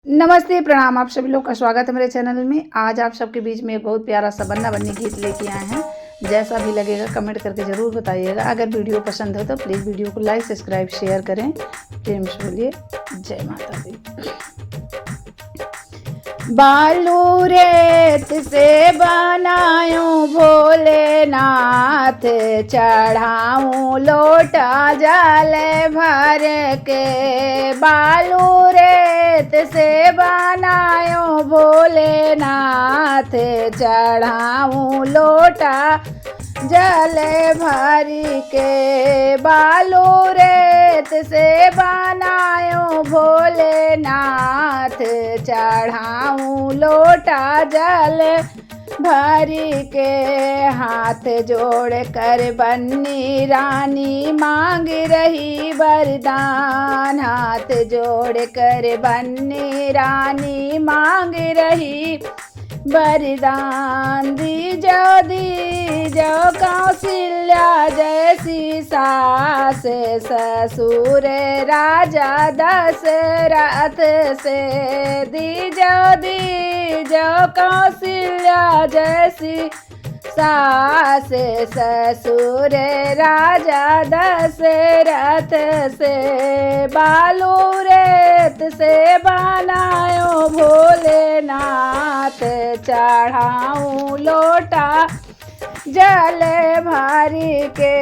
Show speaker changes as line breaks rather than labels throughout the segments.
नमस्ते, प्रणाम। आप सभी लोग का स्वागत है मेरे चैनल में। आज आप सबके बीच में एक बहुत प्यारा सा बन्ना बन्नी गीत लेके आए हैं। जैसा भी लगेगा कमेंट करके ज़रूर बताइएगा। अगर वीडियो पसंद हो तो प्लीज़ वीडियो को लाइक सब्सक्राइब शेयर करें। प्रेम से बोलिए जय माता दी। बालू रेत से बनायो भोलेनाथ, चढ़ाऊँ लोटा जल भर के। बालू रेत से बनायो भोलेनाथ, चढ़ाऊँ लोटा जल भरी के। बालू रेत से बनायो भोलेनाथ, चढ़ाऊँ लोटा जल भरी के। हाथ जोड़ कर बन्नी रानी मांग रही वरदान। हाथ जोड़ कर बन्नी रानी मांग रही वरदान। दीजो कौशल्या जैसी सास, ससुर राजा दशरथ से। दीजो कौशल्या जैसी सास, ससुर राजा दशरथ से। बालू रेत से बनायो भोलेनाथ, चढ़ाऊँ लोटा जल भरी के।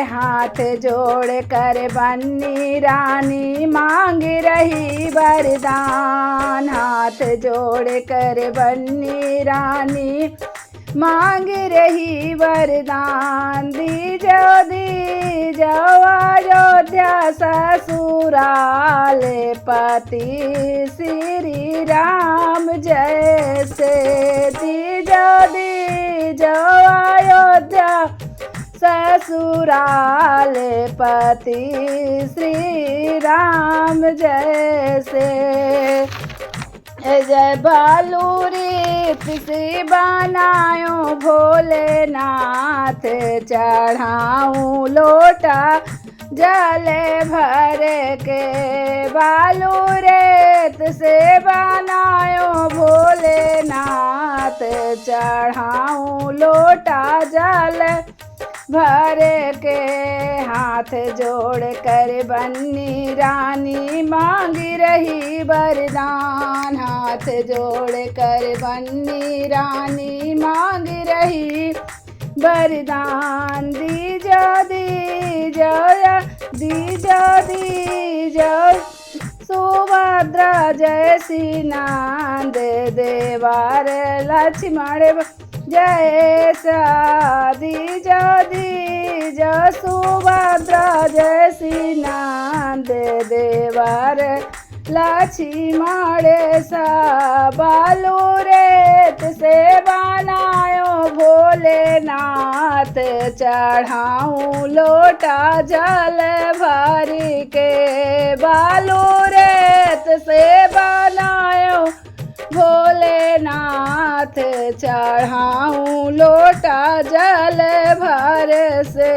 हाथ जोड़ कर बन्नी रानी मांग रही वरदान। हाथ जोड़ कर बन्नी रानी मांग रही वरदान। दीजो अयोध्या ससुराल पति श्री राम जैसे। दीजो अयोध्या ससुराल पति श्री राम जैसे। जय बालू रेत से बनायो भोलेनाथ, चढ़ाऊँ लोटा जल भर के। बालू रेत से बनायो भोलेनाथ, चढ़ाऊँ लोटा जल भर के। हाथ जोड़ कर बन्नी रानी मांग रही वरदान। हाथ जोड़ कर बन्नी रानी मांग रही वरदान। दीजो सुभद्रा जैसी नांद, देवर लक्ष्मण जैसा। दीजो सुभद्रा जैसी नांद, देवर लक्ष्मण सा। बालू रेत से बनायो भोलेनाथ, चढ़ाऊँ लोटा जल भरी के। बालू रेत से बनायो भोलेनाथ, चढ़ाऊँ लोटा जल भर से।